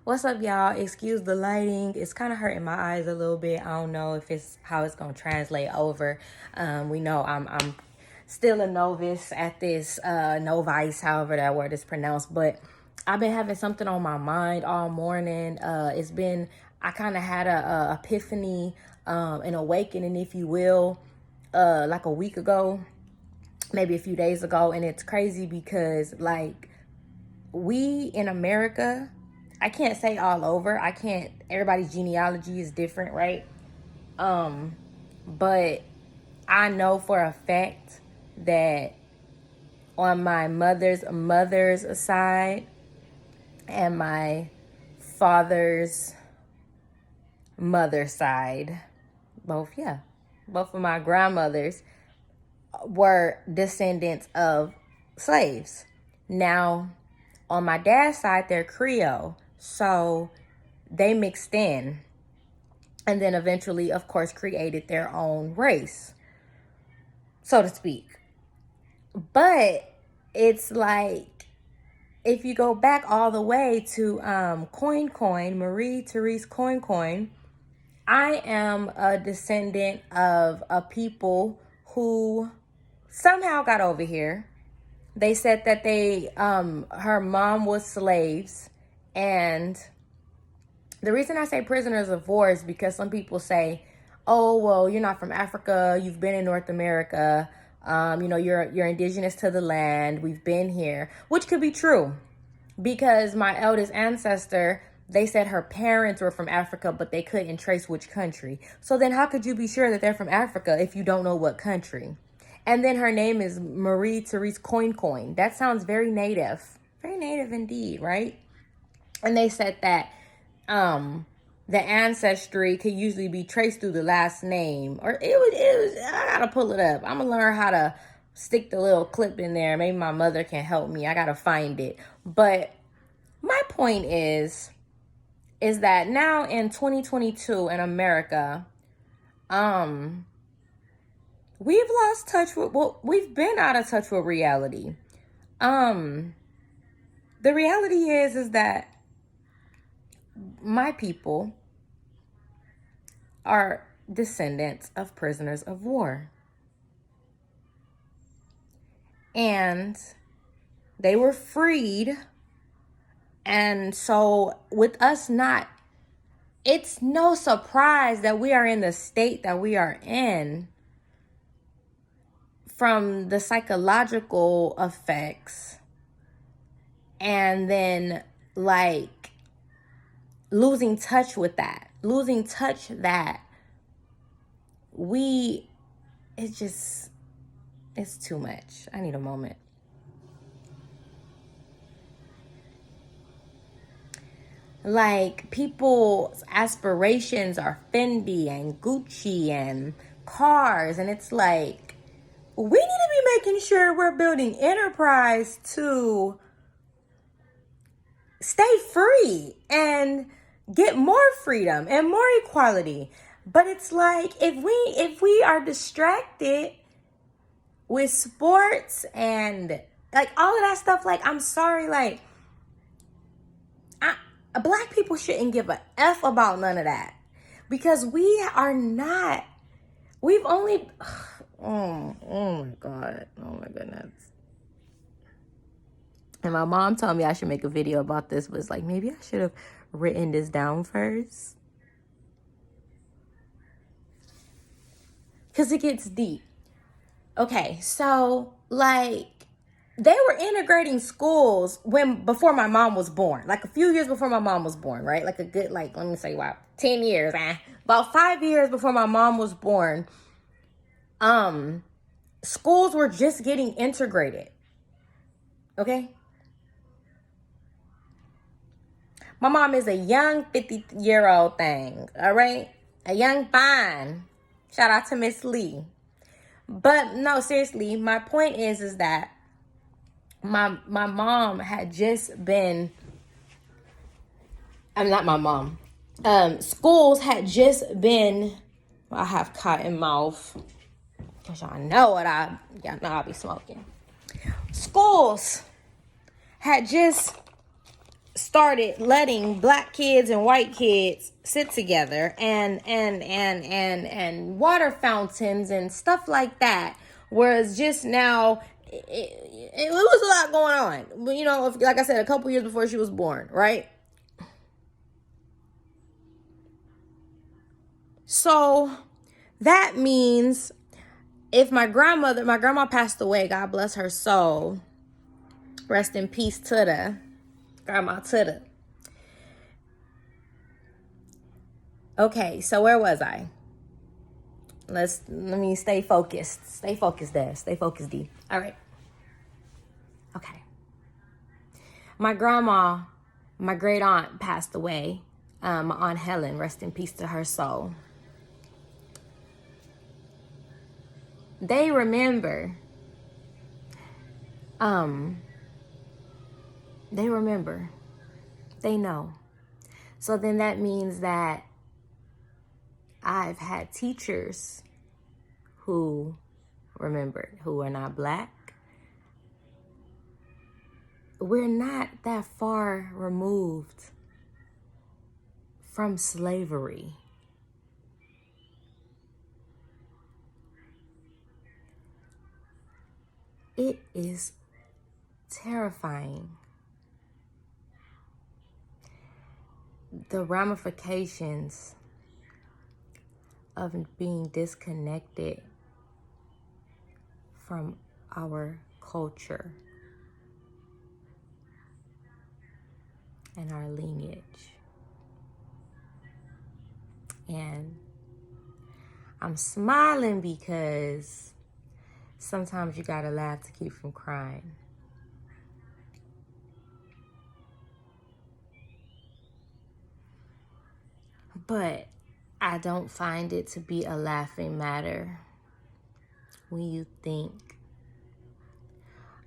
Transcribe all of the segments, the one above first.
What's up, y'all? Excuse the lighting. It's kind of hurting my eyes a little bit. I don't know if it's how it's gonna translate over. We know I'm still a novice at this, novice, however that word is pronounced. But I've been having something on my mind all morning. I kind of had a epiphany, an awakening, if you will, like a week ago, maybe a few days ago, and it's crazy because like we in America, I can't say all over. Everybody's genealogy is different, right? But I know for a fact that on my mother's side and my father's mother's side, both of my grandmothers were descendants of slaves. Now, on my dad's side, they're Creole. So they mixed in and then eventually, of course, created their own race, so to speak. But it's like, if you go back all the way to Marie Therese Coin, I am a descendant of a people who somehow got over here. They said that her mom was slaves. And the reason I say prisoners of war is because some people say, oh, well, you're not from Africa. You've been in North America. You're indigenous to the land. We've been here, which could be true because my eldest ancestor, they said her parents were from Africa, but they couldn't trace which country. So then how could you be sure that they're from Africa if you don't know what country? And then her name is Marie Therese Coin. That sounds very native indeed, right? And they said that the ancestry could usually be traced through the last name, or it was. I gotta pull it up. I'm gonna learn how to stick the little clip in there. Maybe my mother can help me. I gotta find it. But my point is that now in 2022 in America, we've lost touch with, we've been out of touch with reality. The reality is that my people are descendants of prisoners of war. And they were freed. And so with us it's no surprise that we are in the state that we are in from the psychological effects, and then like losing touch that it's too much. I need a moment. Like, people's aspirations are Fendi and Gucci and cars, and it's like, we need to be making sure we're building enterprise to stay free and get more freedom and more equality. But it's like, if we are distracted with sports and like all of that stuff, like, I'm sorry, like, Black people shouldn't give a F about none of that, because we've only, oh my God, oh my goodness. And my mom told me I should make a video about this, but it's like, maybe I should have written this down first, because it gets deep. Okay, so like, they were integrating schools before my mom was born, like a few years before my mom was born, right? Like a good, like, let me say, wow, 10 years, about 5 years before my mom was born, schools were just getting integrated. Okay. My mom is a young 50-year-old thing, all right? A young fine. Shout out to Miss Lee. But no, seriously, my point is that my mom had just been, I'm not my mom. Schools had just been, I have cotton mouth, because y'all know I'll be smoking. Schools had just started letting black kids and white kids sit together, and water fountains and stuff like that, whereas just now it was a lot going on. But you know, like I said, a couple years before she was born, right? So that means if my grandma passed away, God bless her soul, rest in peace to the grandma, to the. Okay, so where was I? Let me stay focused. Stay focused, Des. Stay focused, D. All right. Okay. My grandma, my great aunt passed away. My Aunt Helen, rest in peace to her soul. They remember. They remember. They know. So then that means that I've had teachers who remembered, who are not black. We're not that far removed from slavery. It is terrifying. The ramifications of being disconnected from our culture and our lineage. And I'm smiling because sometimes you gotta laugh to keep from crying. But I don't find it to be a laughing matter when you think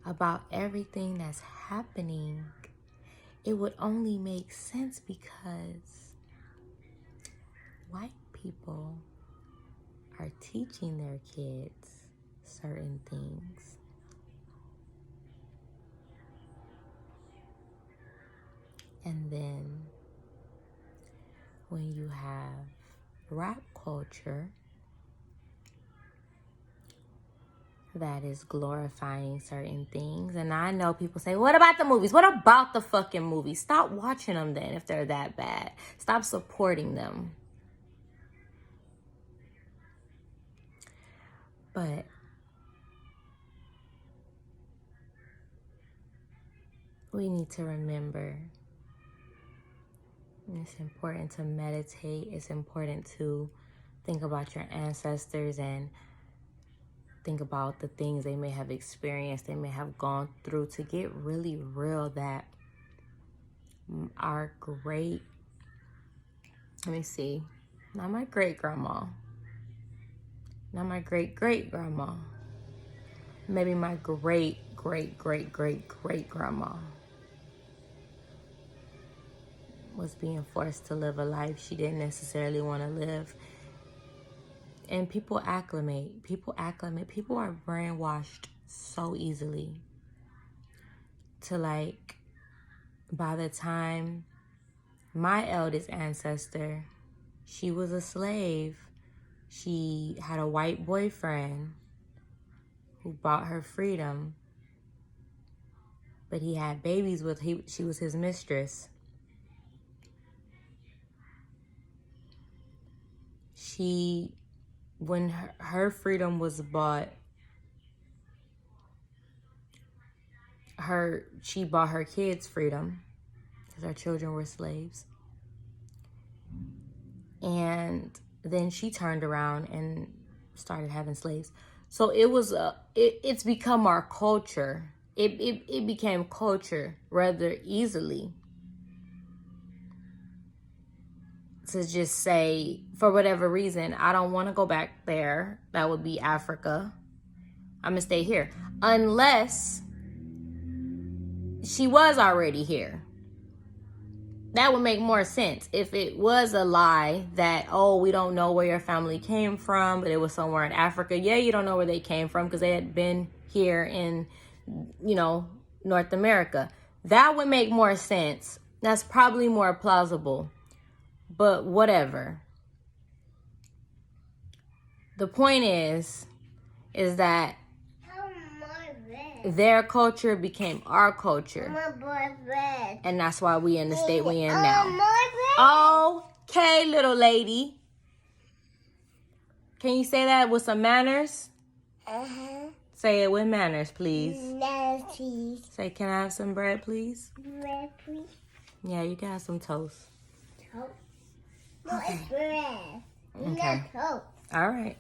about everything that's happening. It would only make sense because white people are teaching their kids certain things. And then when you have rap culture that is glorifying certain things. And I know people say, what about the movies? What about the fucking movies? Stop watching them then if they're that bad. Stop supporting them. But we need to remember, it's important to meditate. It's important to think about your ancestors and think about the things they may have experienced, they may have gone through, to get really real that our great, let me see, not my great grandma, not my great great grandma, maybe my great great great great great grandma was being forced to live a life she didn't necessarily want to live. And people acclimate. People are brainwashed so easily to, like, by the time my eldest ancestor, she was a slave. She had a white boyfriend who bought her freedom, but he had babies with, she was his mistress. When her freedom was bought, she bought her kids freedom because her children were slaves. And then she turned around and started having slaves. So it's become our culture. It became culture rather easily to just say, for whatever reason, I don't want to go back there. That would be Africa. I'm going to stay here. Unless she was already here. That would make more sense. If it was a lie that, oh, we don't know where your family came from, but it was somewhere in Africa. Yeah, you don't know where they came from because they had been here in, North America. That would make more sense That's probably more plausible. But whatever. The point is that their culture became our culture. And that's why we in the state we in now. Okay, little lady. Can you say that with some manners? Say it with manners, please. Say, can I have some bread, please? Bread, please. Yeah, you can have some toast. Toast? No, it's bread. Okay. Not toast. All right.